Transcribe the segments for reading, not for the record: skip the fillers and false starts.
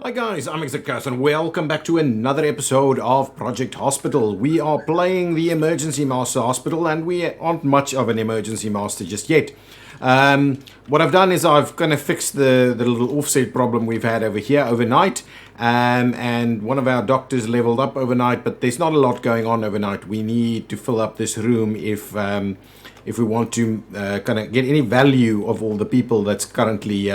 Hi guys, I'm Exactchaos and welcome back to another episode of Project Hospital. We are playing the Emergency Master Hospital and we aren't much of an Emergency Master just yet. What I've done is I've kind of fixed the little offset problem we've had over here overnight. And one of our doctors leveled up overnight, but there's not a lot going on overnight. We need to fill up this room if we want to kind of get any value of all the people that's currently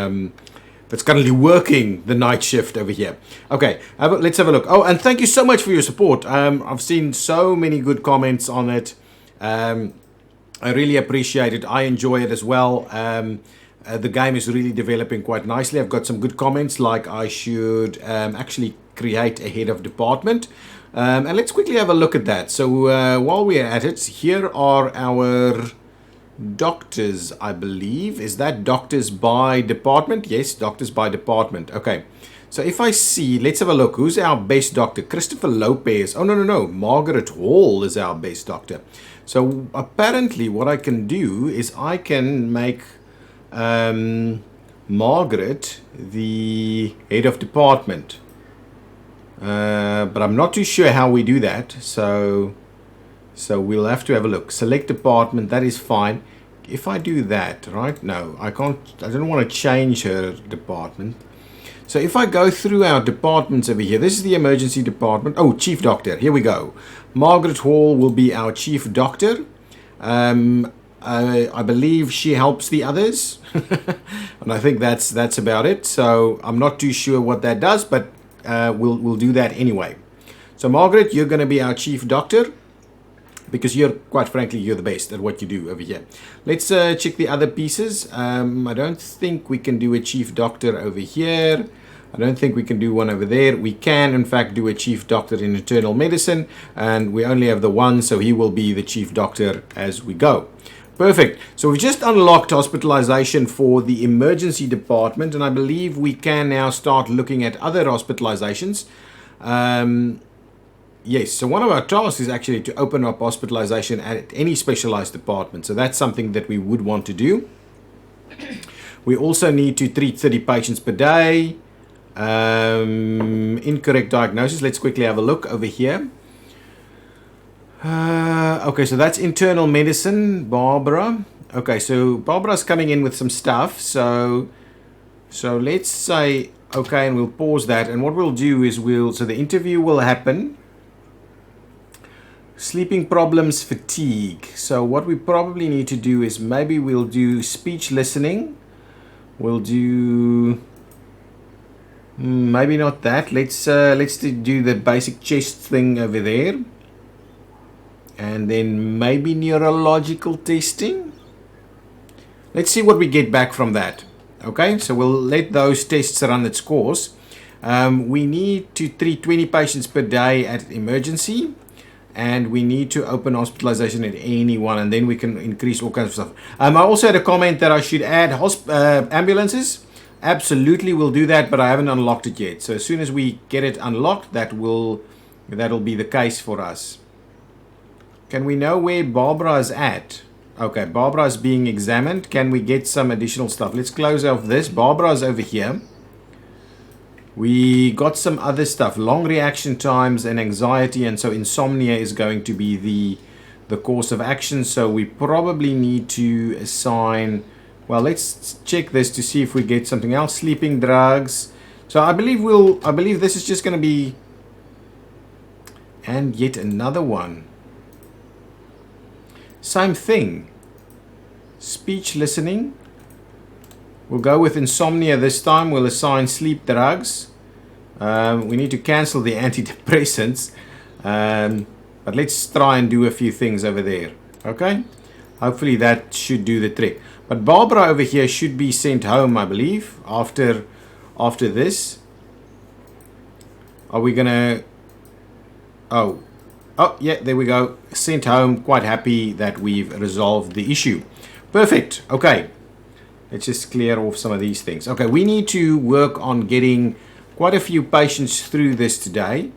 working the night shift over here. Okay, let's have a look. Oh, and thank you so much for your support. I've seen so many good comments on it. I really appreciate it. I enjoy it as well. The game is really developing quite nicely. I've got some good comments like I should actually create a head of department. And let's quickly have a look at that. So while we're at it, here are our doctors, I believe. Is that doctors by department? Yes, doctors by department. Okay. So if I see, let's have a look. Who's our best doctor? Christopher Lopez. Oh, no. Margaret Hall is our best doctor. So apparently what I can do is I can make Margaret the head of department. But I'm not too sure how we do that. So we'll have to have a look. Select department, that is fine. If I do that, right? No, I can't. I don't want to change her department. So if I go through our departments over here, this is the emergency department. Oh, chief doctor. Here we go. Margaret Hall will be our chief doctor. I believe she helps the others. And I think that's about it. So I'm not too sure what that does, but we'll do that anyway. So Margaret, you're going to be our chief doctor, because quite frankly, you're the best at what you do over here. Let's check the other pieces. I don't think we can do a chief doctor over here. I don't think we can do one over there. We can, in fact, do a chief doctor in internal medicine, and we only have the one, so he will be the chief doctor as we go. Perfect. So we've just unlocked hospitalization for the emergency department, and I believe we can now start looking at other hospitalizations. Yes, so one of our tasks is actually to open up hospitalization at any specialized department. So that's something that we would want to do. We also need to treat 30 patients per day. Incorrect diagnosis. Let's quickly have a look over here. Okay, so that's internal medicine, Barbara. Okay, so Barbara's coming in with some stuff. So let's say, okay, and we'll pause that. And what we'll do is so the interview will happen. Sleeping problems, fatigue. So what we probably need to do is maybe we'll do speech listening. We'll do maybe not that. Let's do the basic chest thing over there, and then maybe neurological testing. Let's see what we get back from that. Okay, so we'll let those tests run its course. We need to treat 20 patients per day at emergency. And we need to open hospitalization at any one, and then we can increase all kinds of stuff. I also had a comment that I should add ambulances. Absolutely, we'll do that, but I haven't unlocked it yet. So as soon as we get it unlocked, that'll be the case for us. Can we know where Barbara is at? Okay, Barbara is being examined. Can we get some additional stuff? Let's close off this. Barbara is over here. We got some other stuff, long reaction times and anxiety, and so insomnia is going to be the course of action. So we probably need to assign, well, let's check this to see if we get something else. Sleeping drugs. So I believe this is just going to be, and yet another one. Same thing. Speech listening. We'll go with insomnia this time. We'll assign sleep drugs. We need to cancel the antidepressants. But let's try and do a few things over there. Okay? Hopefully that should do the trick. But Barbara over here should be sent home, I believe, after this. Are we going to... Oh, yeah, there we go. Sent home. Quite happy that we've resolved the issue. Perfect. Okay. Let's just clear off some of these things. Okay, we need to work on getting quite a few patients through this today.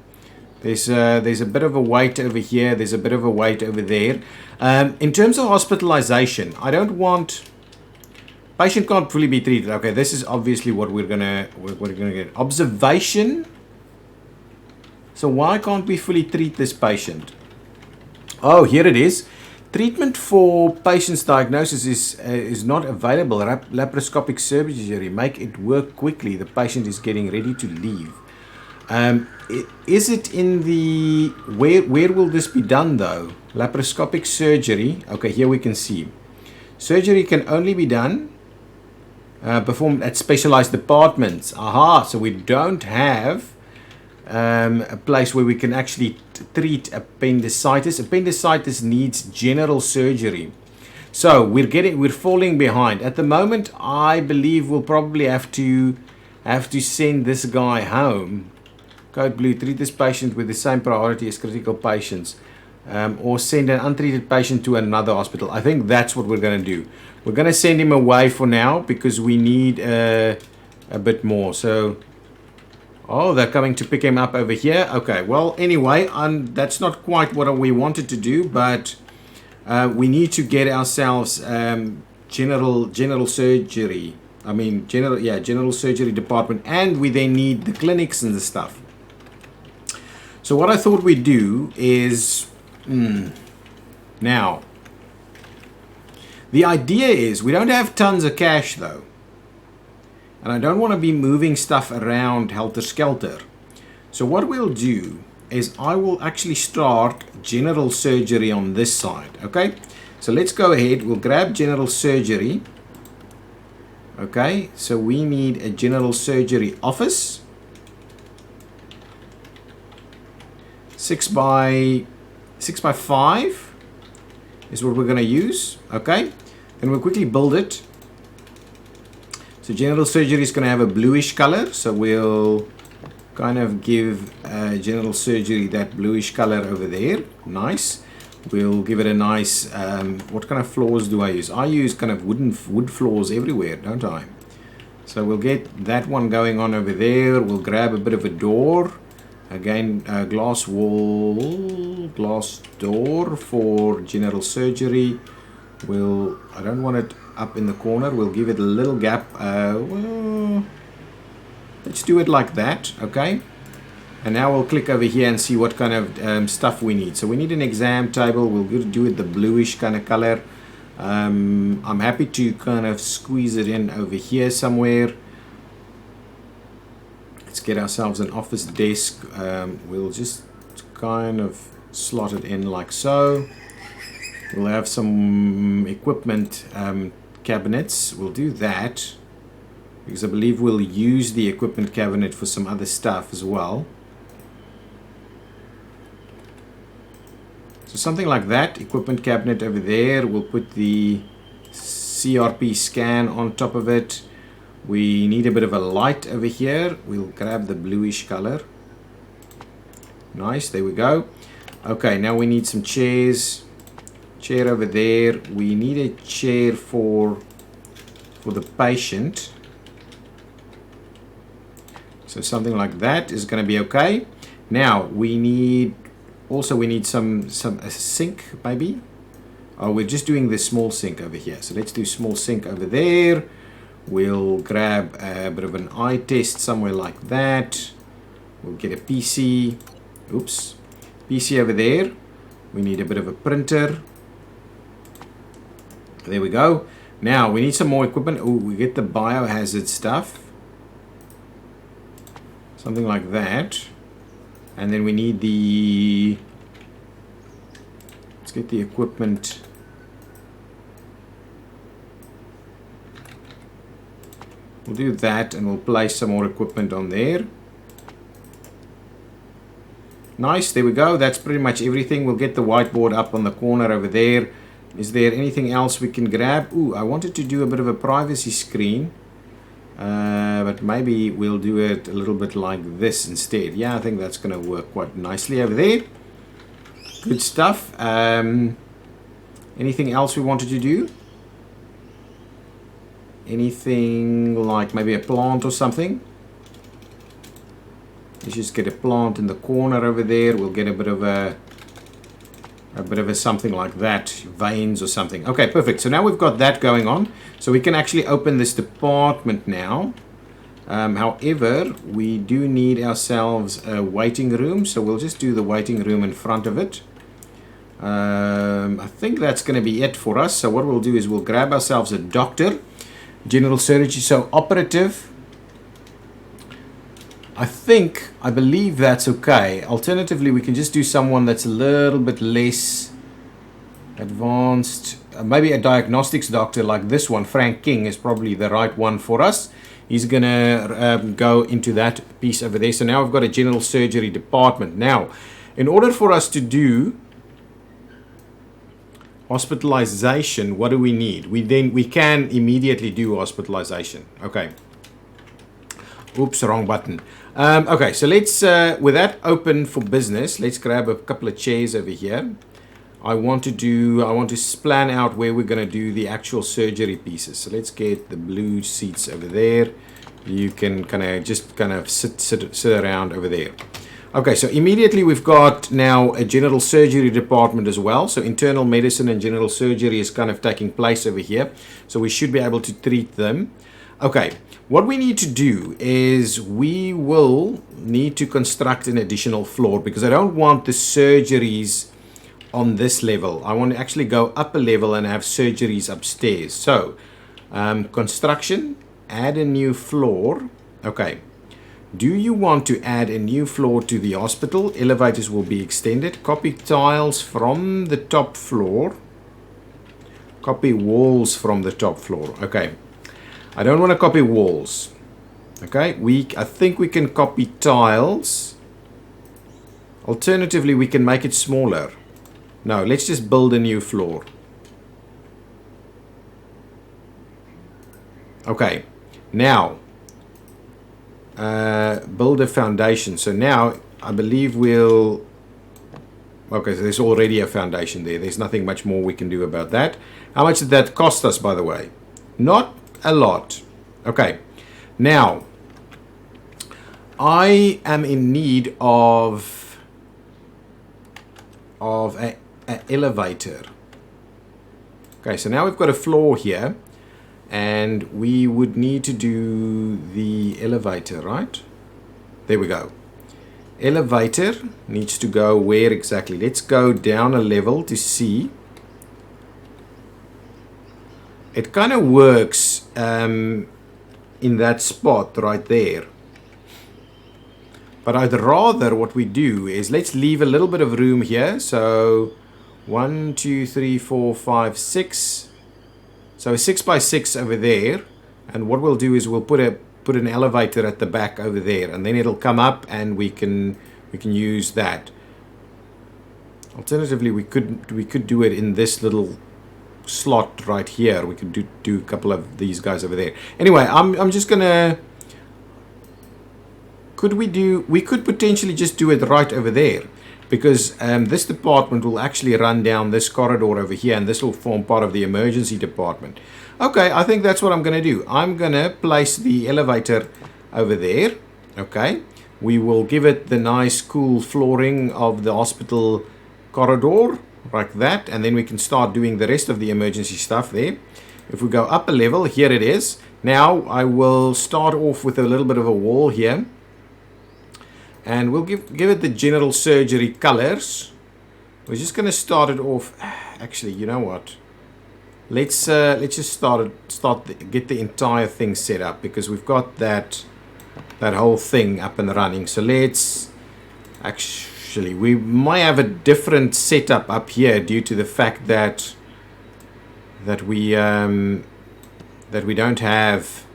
There's a bit of a wait over here. There's a bit of a wait over there. In terms of hospitalization, I don't want Patient can't fully be treated. Okay, this is obviously what we're gonna get. Observation. So why can't we fully treat this patient? Oh, here it is. Treatment for patient's diagnosis is not available. Laparoscopic surgery. Make it work quickly. The patient is getting ready to leave. Is it in the... Where will this be done though? Laparoscopic surgery. Okay, here we can see. Surgery can only be done, performed at specialized departments. Aha, so we don't have a place where we can actually treat appendicitis. Appendicitis needs general surgery. So we're falling behind. At the moment, I believe we'll probably have to send this guy home. Code blue, treat this patient with the same priority as critical patients. Or send an untreated patient to another hospital. I think that's what we're going to do. We're going to send him away for now because we need a bit more. So, oh, they're coming to pick him up over here. Okay, well, anyway, that's not quite what we wanted to do, but we need to get ourselves general surgery. I mean, general surgery department, and we then need the clinics and the stuff. So what I thought we'd do is... Now, the idea is we don't have tons of cash though, and I don't want to be moving stuff around helter-skelter. So what we'll do is I will actually start general surgery on this side. Okay, so let's go ahead. We'll grab general surgery. Okay, so we need a general surgery office, 6 by 5 is what we're going to use. Okay, and we'll quickly build it. So general surgery is going to have a bluish color, so we'll kind of give general surgery that bluish color over there. Nice. We'll give it a nice what kind of floors do I use? I use kind of wood floors everywhere, don't I? So we'll get that one going on over there. We'll grab a bit of a door. Again, glass wall, glass door for general surgery. I don't want it up in the corner. We'll give it a little gap. Well, let's do it like that, okay? And now we'll click over here and see what kind of stuff we need. So we need an exam table. We'll do it the bluish kind of color. I'm happy to kind of squeeze it in over here somewhere. Let's get ourselves an office desk. We'll just kind of slot it in like so. We'll have some equipment cabinets. We'll do that because I believe we'll use the equipment cabinet for some other stuff as well. So something like that. Equipment cabinet over there. We'll put the CRP scan on top of it. We need a bit of a light over here. We'll grab the bluish color. Nice, there we go. Okay, now we need some chairs. Chair over there. We need a chair for the patient. So something like that is going to be okay. Now we need some a sink maybe. Oh, we're just doing this small sink over here. So let's do small sink over there. We'll grab a bit of an eye test somewhere like that. We'll get a PC. Oops. PC over there. We need a bit of a printer. There we go. Now we need some more equipment. Oh, we get the biohazard stuff. Something like that. And then we need the... Let's get the equipment... We'll do that and we'll place some more equipment on there. Nice, there we go. That's pretty much everything. We'll get the whiteboard up on the corner over there. Is there anything else we can grab? Ooh, I wanted to do a bit of a privacy screen. But maybe we'll do it a little bit like this instead. Yeah, I think that's going to work quite nicely over there. Good stuff. Anything else we wanted to do? Anything like maybe a plant or something? Let's just get a plant in the corner over there. We'll get a bit of a A bit of a something like that, veins or something. Okay, perfect. So now we've got that going on. So we can actually open this department now. However, we do need ourselves a waiting room. So we'll just do the waiting room in front of it. I think that's going to be it for us. So what we'll do is we'll grab ourselves a doctor, general surgery, so operative. I believe that's okay. Alternatively, we can just do someone that's a little bit less advanced. Maybe a diagnostics doctor like this one, Frank King, is probably the right one for us. He's going to go into that piece over there. So now we've got a general surgery department. Now, in order for us to do hospitalization, what do we need? We can immediately do hospitalization. Okay. Oops, wrong button. Okay, so let's, with that open for business, let's grab a couple of chairs over here. I want to plan out where we're going to do the actual surgery pieces. So let's get the blue seats over there. You can kind of sit around over there. Okay, so immediately we've got now a general surgery department as well. So internal medicine and general surgery is kind of taking place over here. So we should be able to treat them. Okay, what we need to do is we will need to construct an additional floor because I don't want the surgeries on this level. I want to actually go up a level and have surgeries upstairs. So, construction, add a new floor. Okay, do you want to add a new floor to the hospital? Elevators will be extended. Copy tiles from the top floor. Copy walls from the top floor. Okay. I don't want to copy walls. Okay, I think we can copy tiles. Alternatively, we can make it smaller. No, let's just build a new floor. Okay, now build a foundation. So now I believe we'll... Okay, so there's already a foundation there. There's nothing much more we can do about that. How much did that cost us, by the way? Not a lot. Okay, now I am in need of an elevator. Okay, so now we've got a floor here and we would need to do the elevator, right? There we go. Elevator needs to go where exactly? Let's go down a level to see. It kind of works in that spot right there. But I'd rather what we do is let's leave a little bit of room here. So 1, 2, 3, 4, 5, 6. So 6 by 6 over there. And what we'll do is we'll put an elevator at the back over there. And then it'll come up and we can use that. Alternatively, we could do it in this little slot right here. We could do a couple of these guys over there. Anyway, I'm just gonna... We could potentially just do it right over there. Because this department will actually run down this corridor over here. And this will form part of the emergency department. Okay, I think that's what I'm gonna do. I'm gonna place the elevator over there. Okay. We will give it the nice cool flooring of the hospital corridor. Like that, and then we can start doing the rest of the emergency stuff there. If we go up a level, here it is. Now I will start off with a little bit of a wall here, and we'll give it the general surgery colors. We're just going to start it off. Actually, you know what? Let's just get the entire thing set up because we've got that whole thing up and running. So let's actually, we might have a different setup up here due to the fact that we don't have.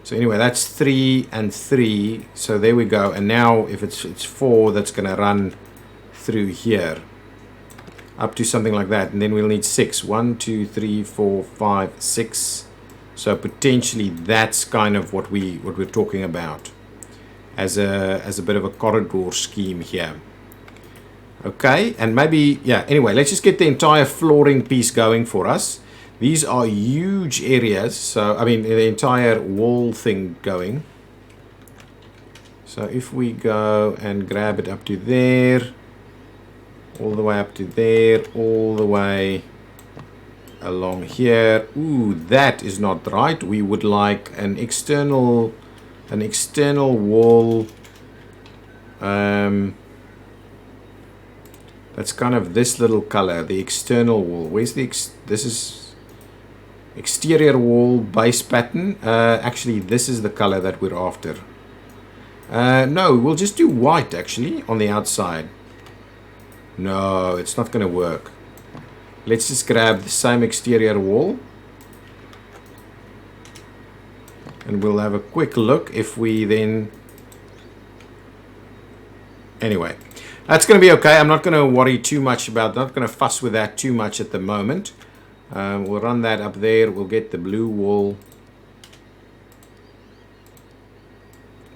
So anyway, that's 3 and 3. So there we go. And now if it's 4, that's going to run through here up to something like that. And then we'll need 6. 1, 2, 3, 4, 5, 6. So potentially that's kind of what we're talking about as a bit of a corridor scheme here. Okay, and maybe, yeah, anyway, let's just get the entire flooring piece going for us. These are huge areas, so, I mean, the entire wall thing going. So if we go and grab it up to there, all the way up to there, all the way along here. Ooh, that is not right. We would like an external wall. That's kind of this little color, the external wall. Where's the this is exterior wall base pattern. Actually, this is the color that we're after. No, we'll just do white actually on the outside. No, it's not going to work. Let's just grab the same exterior wall. And we'll have a quick look if we then... Anyway, that's going to be okay. I'm not going to worry too much about, not going to fuss with that too much at the moment. We'll run that up there. We'll get the blue wall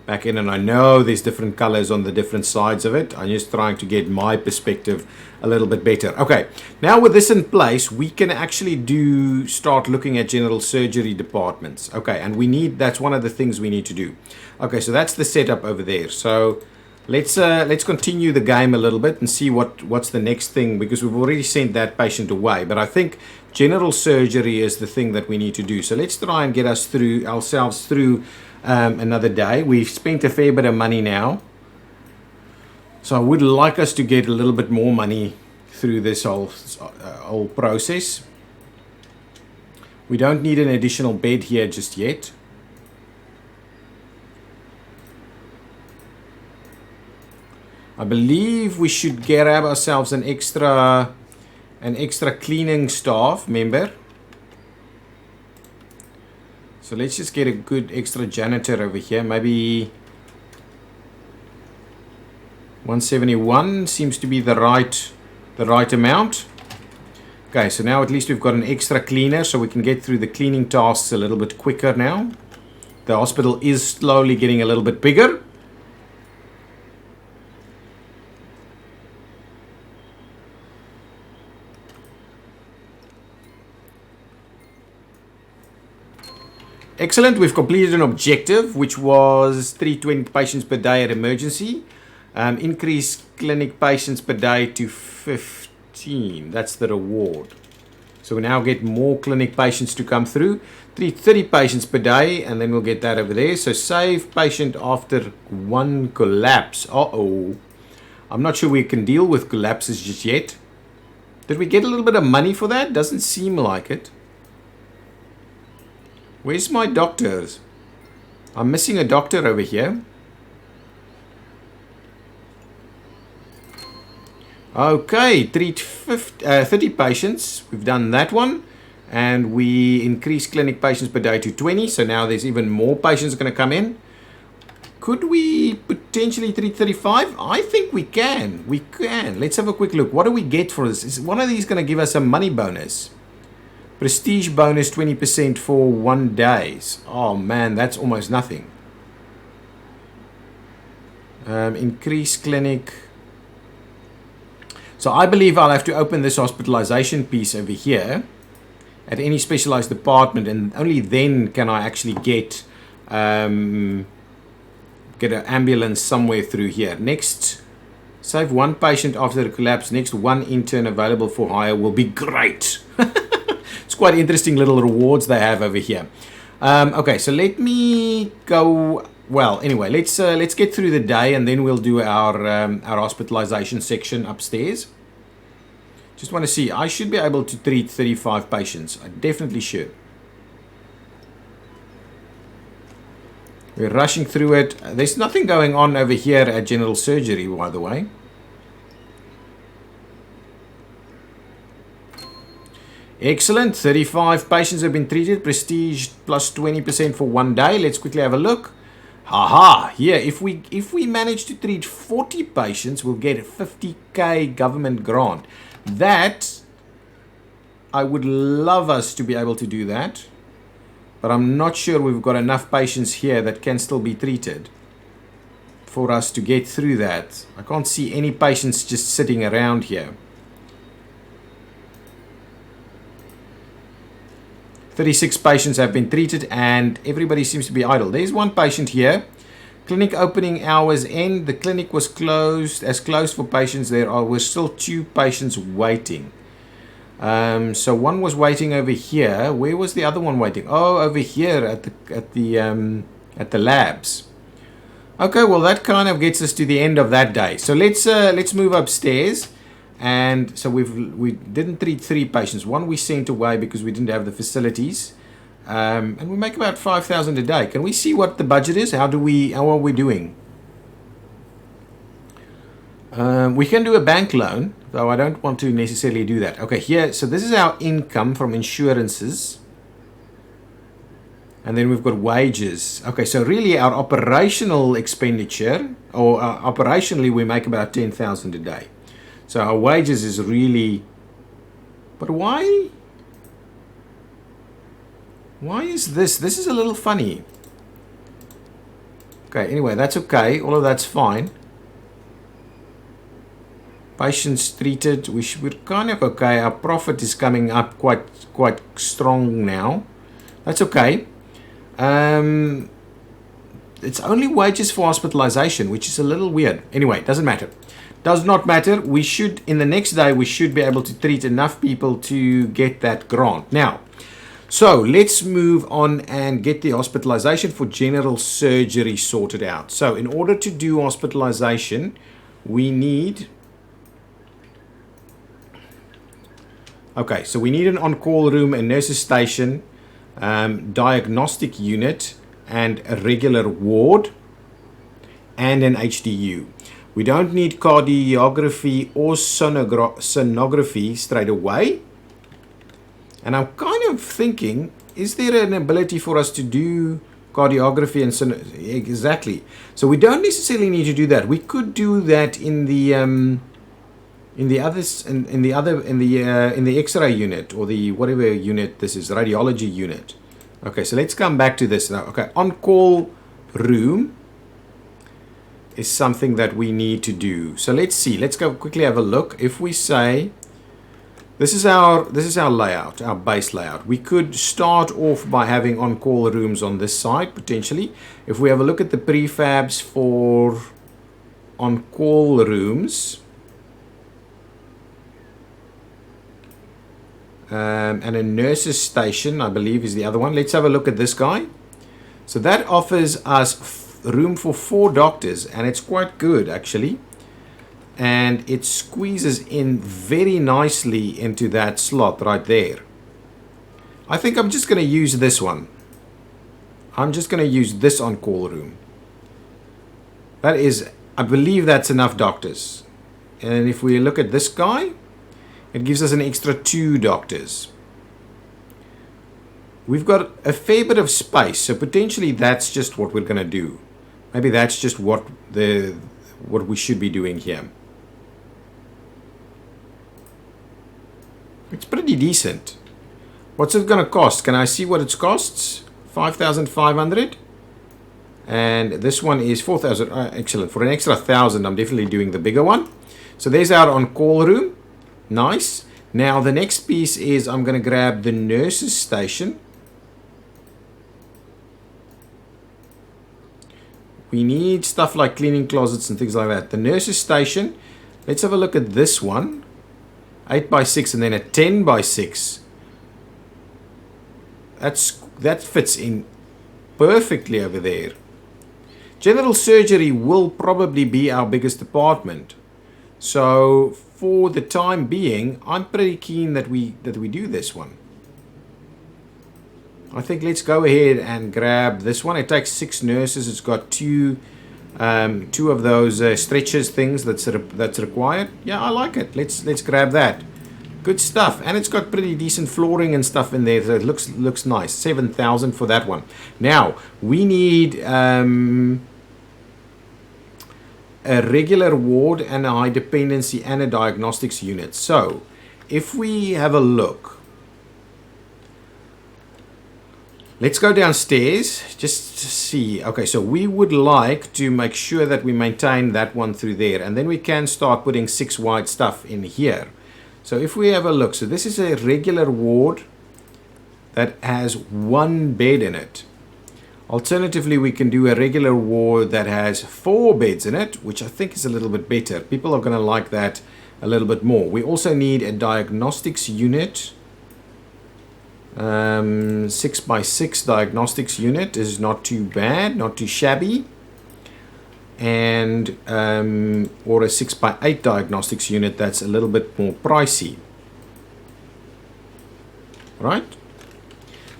back in, and I know there's different colors on the different sides of it. I'm just trying to get my perspective a little bit better. Okay, now with this in place, we can actually start looking at general surgery departments. Okay, and that's one of the things we need to do. Okay, so that's the setup over there. So let's continue the game a little bit and see what's the next thing, because we've already sent that patient away. But I think general surgery is the thing that we need to do. So let's try and get ourselves through another day. We've spent a fair bit of money now, so I would like us to get a little bit more money through this whole process. We don't need an additional bed here just yet. I believe we should grab ourselves an extra cleaning staff member. So let's just get a good extra janitor over here. Maybe 171 seems to be the right amount. Okay, so now at least we've got an extra cleaner, so we can get through the cleaning tasks a little bit quicker now. The hospital is slowly getting a little bit bigger. Excellent, we've completed an objective, which was 320 patients per day at emergency. Increase clinic patients per day to 15. That's the reward. So we now get more clinic patients to come through. 30 patients per day, and then we'll get that over there. So save patient after one collapse. Uh-oh. I'm not sure we can deal with collapses just yet. Did we get a little bit of money for that? Doesn't seem like it. Where's my doctors? I'm missing a doctor over here. Okay, treat 30 patients. We've done that one. And we increase clinic patients per day to 20. So now there's even more patients going to come in. Could we potentially treat 35? I think we can. We can. Let's have a quick look. What do we get for this? Is one of these going to give us a money bonus? Prestige bonus 20% for 1 day. Oh man, that's almost nothing. Increase clinic. So I believe I'll have to open this hospitalization piece over here at any specialized department, and only then can I actually get an ambulance somewhere through here. Next, save one patient after the collapse. Next, one intern available for hire will be great. It's quite interesting little rewards they have over here. Okay, so let me go. Well, anyway, let's get through the day, and then we'll do our hospitalization section upstairs. Just want to see. I should be able to treat 35 patients. I definitely should. We're rushing through it. There's nothing going on over here at general surgery, by the way. Excellent. 35 patients have been treated. Prestige plus 20% for 1 day. Let's quickly have a look. Haha. Here, if we manage to treat 40 patients, we'll get a 50k government grant. That, I would love us to be able to do that. But I'm not sure we've got enough patients here that can still be treated for us to get through that. I can't see any patients just sitting around here. 36 patients have been treated and everybody seems to be idle. There's one patient here Clinic opening hours end. The clinic was closed for patients. There were still 2 patients waiting. So one was waiting over here. Where was the other one waiting? Oh, over here at the labs. Okay, well that kind of gets us to the end of that day. So let's move upstairs. And so we didn't treat 3 patients. One we sent away because we didn't have the facilities. And we make about 5,000 a day. Can we see what the budget is? How are we doing? We can do a bank loan, though I don't want to necessarily do that. Okay, here, so this is our income from insurances. And then we've got wages. Okay, so really our operational expenditure, or operationally we make about 10,000 a day. So our wages is really, but why? Why is this? This is a little funny. Okay, anyway, that's okay. All of that's fine. Patients treated, we're kind of okay. Our profit is coming up quite strong now. That's okay. It's only wages for hospitalization, which is a little weird. Anyway, doesn't matter. Does not matter. We should, in the next day, we should be able to treat enough people to get that grant. Now, so let's move on and get the hospitalization for general surgery sorted out. So in order to do hospitalization, we need... Okay, so we need an on-call room, a nurse's station, diagnostic unit, and a regular ward, and an HDU. We don't need cardiography or sonography straight away. And I'm kind of thinking, is there an ability for us to do cardiography and exactly? So we don't necessarily need to do that. We could do that in the X-ray unit, or the whatever unit this is, radiology unit. Okay, so let's come back to this now. Okay, on-call room is something that we need to do. So let's see. Let's go quickly have a look. If we say this is our layout, our base layout. We could start off by having on-call rooms on this side potentially. If we have a look at the prefabs for on-call rooms. And a nurse's station, I believe, is the other one. Let's have a look at this guy. So that offers us room for 4 doctors, and it's quite good actually. And it squeezes in very nicely into that slot right there. I think I'm just going to use this one. I'm just going to use this on-call room. That is, I believe that's enough doctors. And if we look at this guy, it gives us an extra 2 doctors. We've got a fair bit of space, so potentially that's just what we're going to do. Maybe that's just what we should be doing here. It's pretty decent. What's it going to cost? Can I see what it costs? 5,500. And this one is 4,000. Excellent. For an extra 1,000, I'm definitely doing the bigger one. So there's our on-call room. Nice. Now the next piece is I'm going to grab the nurse's station. We need stuff like cleaning closets and things like that. The nurse's station. Let's have a look at this one. 8x6 and then a 10x6. That fits in perfectly over there. General surgery will probably be our biggest department. So for the time being, I'm pretty keen that we do this one. I think let's go ahead and grab this one. It takes 6 nurses. It's got two of those stretchers things that's required. Yeah, I like it. Let's grab that. Good stuff. And it's got pretty decent flooring and stuff in there, so it looks nice. 7,000 for that one. Now we need a regular ward and a high dependency and a diagnostics unit. So if we have a look, let's go downstairs just to see. Okay, so we would like to make sure that we maintain that one through there, and then we can start putting 6 wide stuff in here. So if we have a look, so this is a regular ward that has 1 bed in it. Alternatively, we can do a regular ward that has 4 beds in it, which I think is a little bit better. People are going to like that a little bit more. We also need a diagnostics unit. 6x6 diagnostics unit is not too bad, not too shabby. And or a 6x8 diagnostics unit that's a little bit more pricey. Right?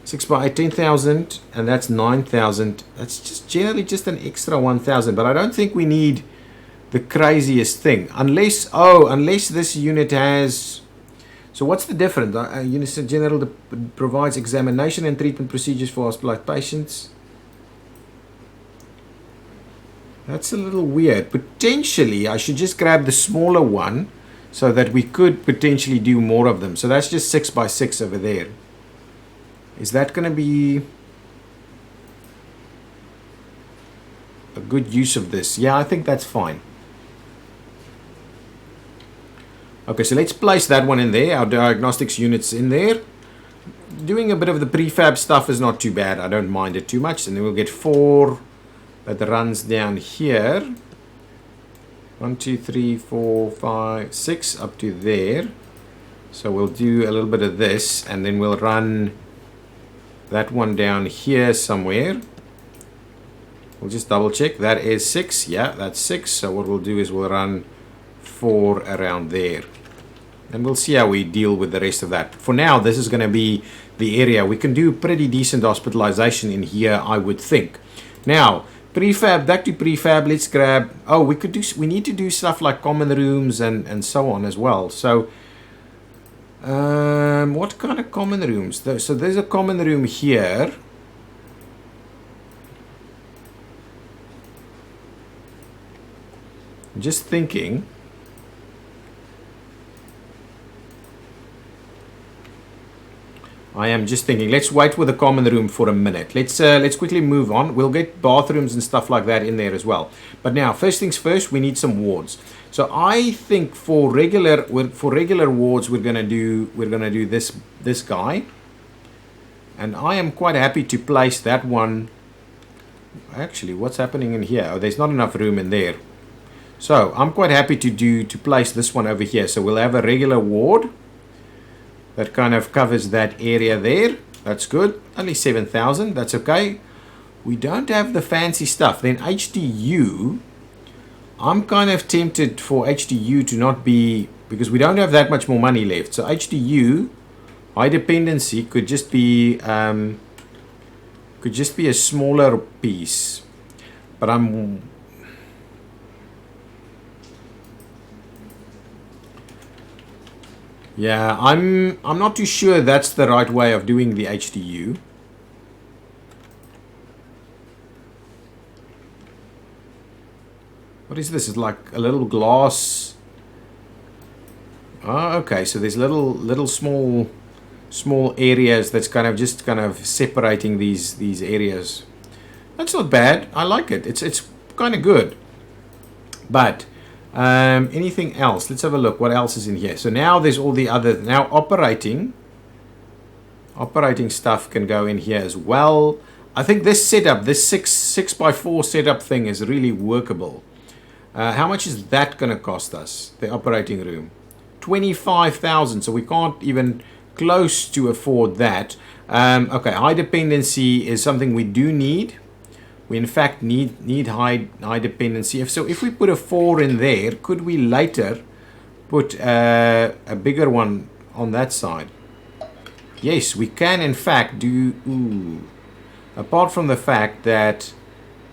6x8, 10,000, and that's 9,000. That's just generally just an extra 1,000, but I don't think we need the craziest thing. Unless this unit has... So what's the difference? Unit General provides examination and treatment procedures for hospitalized patients. That's a little weird. Potentially, I should just grab the smaller one so that we could potentially do more of them. So that's just 6x6 over there. Is that going to be a good use of this? Yeah, I think that's fine. Okay, so let's place that one in there. Our diagnostics unit's in there. Doing a bit of the prefab stuff is not too bad. I don't mind it too much. And then we'll get 4 that runs down here. 1, 2, 3, 4, 5, 6 up to there. So we'll do a little bit of this, and then we'll run that one down here somewhere. We'll just double check. That is 6. Yeah, that's 6. So what we'll do is we'll run 4 around there. And we'll see how we deal with the rest of that. For now, this is going to be the area. We can do pretty decent hospitalization in here, I would think. Now, prefab, back to prefab. Let's grab... Oh, we need to do stuff like common rooms and so on as well. So... what kind of common rooms? So there's a common room here. I'm just thinking. I am just thinking. Let's wait with the common room for a minute. Let's quickly move on. We'll get bathrooms and stuff like that in there as well. But now, first things first, we need some wards. So I think for regular wards, we're gonna do this guy, and I am quite happy to place that one. Actually, what's happening in here? Oh, there's not enough room in there. So I'm quite happy to place this one over here. So we'll have a regular ward that kind of covers that area there. That's good. Only 7,000. That's okay. We don't have the fancy stuff. Then HDU. I'm kind of tempted for HDU to not be, because we don't have that much more money left. So HDU, high dependency, could just be a smaller piece. But I'm not too sure that's the right way of doing the HDU. What is this? It's like a little glass. Oh, okay. So there's little small areas that's kind of separating these areas. That's not bad. I like it. It's kind of good. But anything else? Let's have a look. What else is in here? So now there's all the other. Now operating stuff can go in here as well. I think this setup, this 6x4 setup thing is really workable. How much is that going to cost us? The operating room, 25,000. So we can't even close to afford that. Okay, high dependency is something we do need. We in fact need high dependency. If we put a 4 in there, could we later put a bigger one on that side? Yes, we can in fact do. Apart from the fact that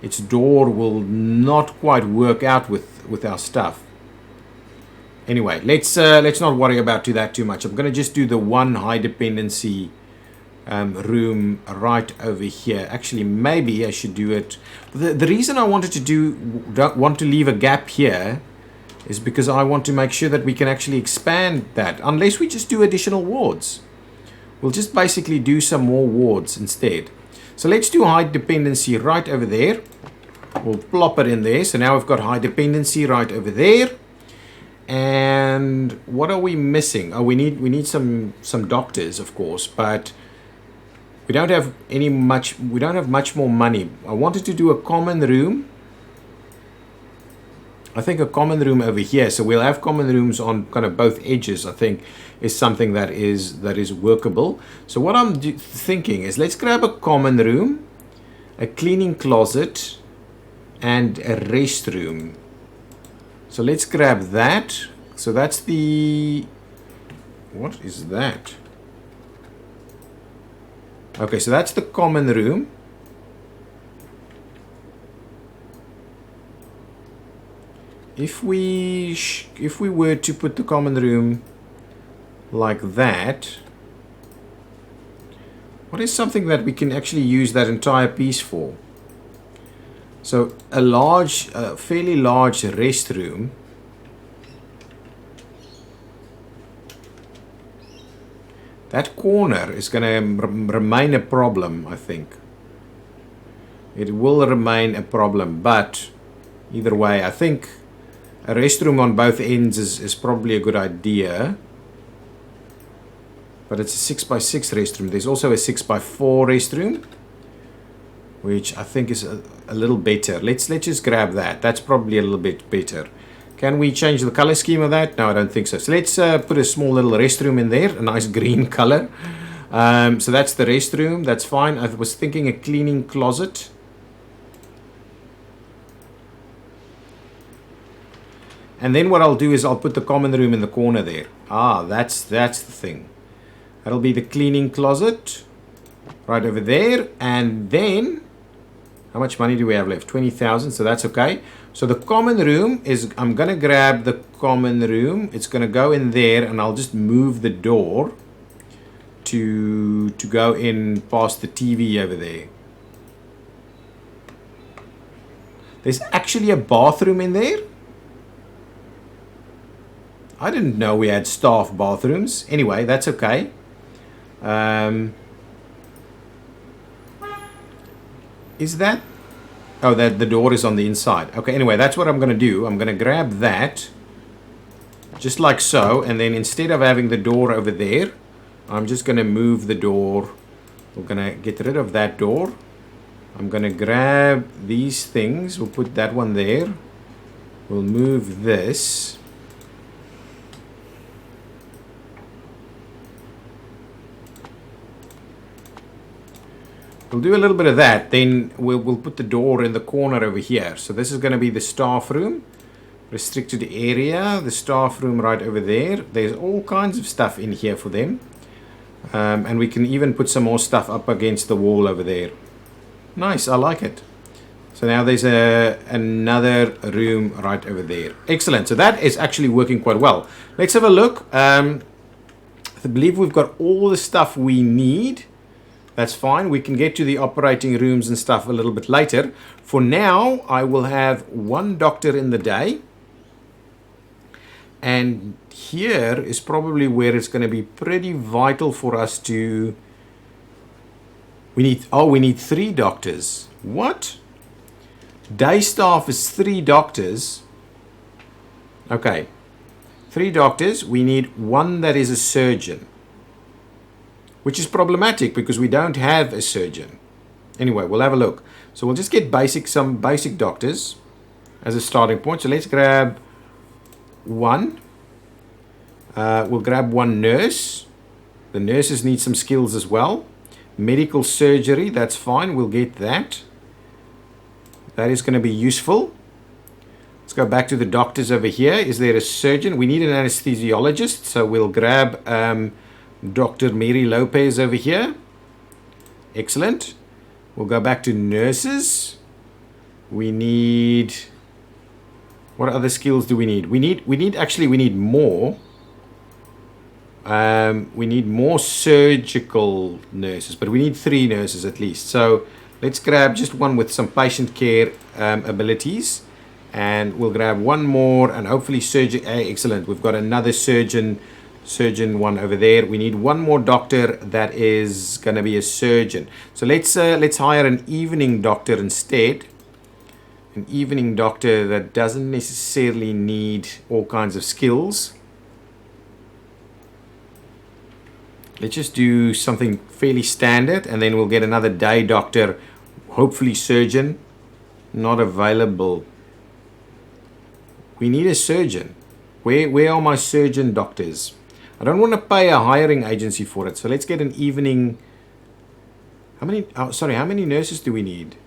its door will not quite work out with our stuff. Anyway, let's not worry about that too much. I'm going to just do the one high dependency room right over here. Actually, maybe I should do it. The reason I wanted to leave a gap here is because I want to make sure that we can actually expand that. Unless we just do additional wards, we'll just basically do some more wards instead. So let's do high dependency right over there. We'll plop it in there. So now we've got high dependency right over there. And what are we missing? Oh, we need some doctors, of course, but we don't have much more money. I wanted to do a common room. I think a common room over here, so we'll have common rooms on kind of both edges. I think is something that is workable. So what I'm thinking is, let's grab a common room, a cleaning closet, and a restroom. So let's grab that. So that's the, what is that? Okay, so that's the common room. If we were to put the common room like that, what is something that we can actually use that entire piece for? So a fairly large restroom. That corner is going to remain a problem, I think. It will remain a problem, but either way, I think a restroom on both ends is probably a good idea. But it's a 6x6 restroom. There's also a 6x4 restroom, which I think is a little better. Let's just grab that. That's probably a little bit better. Can we change the color scheme of that? No, I don't think so. So let's put a small little restroom in there, a nice green color. So that's the restroom. That's fine. I was thinking a cleaning closet. And then what I'll do is I'll put the common room in the corner there. Ah, that's the thing. That'll be the cleaning closet right over there. And then, how much money do we have left? 20,000, so that's okay. So the common room is, I'm going to grab the common room. It's going to go in there, and I'll just move the door to go in past the TV over there. There's actually a bathroom in there. I didn't know we had staff bathrooms. Anyway, that's okay. Is that? Oh, that the door is on the inside. Okay, anyway, that's what I'm going to do. I'm going to grab that, just like so, and then instead of having the door over there, I'm just going to move the door. We're going to get rid of that door. I'm going to grab these things. We'll put that one there. We'll move this. We'll do a little bit of that, then we'll put the door in the corner over here. So this is going to be the staff room, restricted area, the staff room right over there. There's all kinds of stuff in here for them. And we can even put some more stuff up against the wall over there. Nice, I like it. So now there's another room right over there. Excellent, so that is actually working quite well. Let's have a look. I believe we've got all the stuff we need. That's fine. We can get to the operating rooms and stuff a little bit later. For now, I will have one doctor in the day. And here is probably where it's going to be pretty vital for us to... we need 3 doctors. What? Day staff is 3 doctors. Okay. 3 doctors. We need 1 that is a surgeon. Which is problematic because we don't have a surgeon. Anyway, we'll have a look. So we'll just get some basic doctors as a starting point. So let's grab 1. We'll grab 1 nurse. The nurses need some skills as well. Medical surgery, that's fine. We'll get that. That is going to be useful. Let's go back to the doctors over here. Is there a surgeon? We need an anesthesiologist. So we'll grab... Dr. Mary Lopez over here. Excellent. We'll go back to nurses. We need... what other skills do we need? We need more. We need more surgical nurses, but we need 3 nurses at least. So let's grab just 1 with some patient care abilities. And we'll grab 1 more and hopefully surgeon. Excellent. We've got another surgeon 1 over there. We need 1 more doctor that is going to be a surgeon. So let's hire an evening doctor instead. An evening doctor that doesn't necessarily need all kinds of skills. let's just do something fairly standard, and then we'll get another day doctor, hopefully surgeon. Not available. We need a surgeon. Where are my surgeon doctors? I don't want to pay a hiring agency for it, so let's get an evening. How many nurses do we need?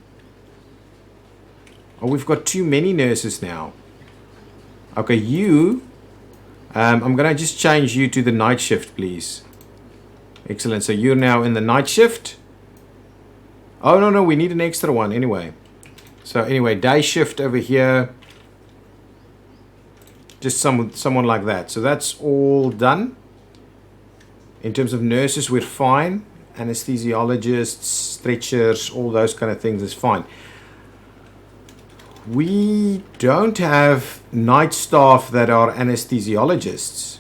Oh, we've got too many nurses now. Okay, I'm going to just change you to the night shift, please. Excellent. So you're now in the night shift. Oh, no, we need an extra one anyway. So anyway, day shift over here. Just someone like that. So that's all done. In terms of nurses, we're fine. Anesthesiologists, stretchers, all those kind of things is fine. We don't have night staff that are anesthesiologists.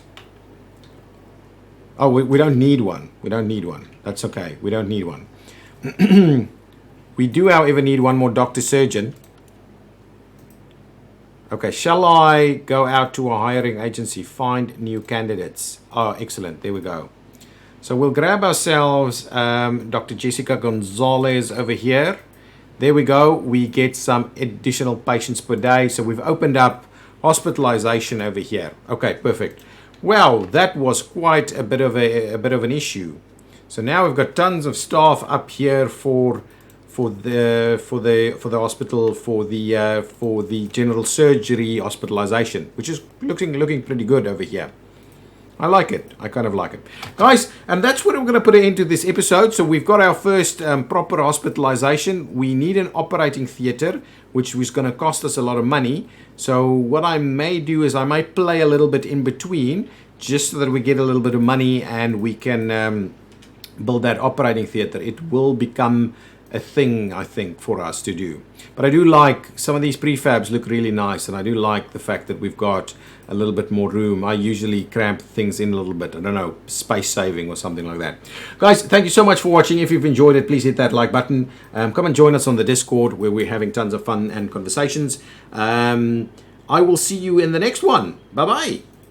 Oh, we don't need one. We don't need one. That's okay. We don't need one. We do, however, need one more doctor surgeon. Okay, shall I go out to a hiring agency, find new candidates? Oh, excellent. There we go. So we'll grab ourselves Dr. Jessica Gonzalez over here. There we go. We get some additional patients per day. So we've opened up hospitalization over here. Okay, perfect. Well, that was quite a bit of an issue. So now we've got tons of staff up here for the hospital, for the general surgery hospitalization, which is looking pretty good over here. I like it. I kind of like it. Guys, and that's what I'm going to put into this episode. So we've got our first proper hospitalization. We need an operating theater, which was going to cost us a lot of money. So what I may do is I might play a little bit in between, just so that we get a little bit of money and we can build that operating theater. It will become a thing, I think, for us to do. But I do like some of these prefabs look really nice, and I do like the fact that we've got a little bit more room. I usually cramp things in a little bit. I don't know, space saving or something like that. Guys, thank you so much for watching. If you've enjoyed it, please hit that like button. Come and join us on the Discord, where we're having tons of fun and conversations. I will see you in the next one. Bye-bye.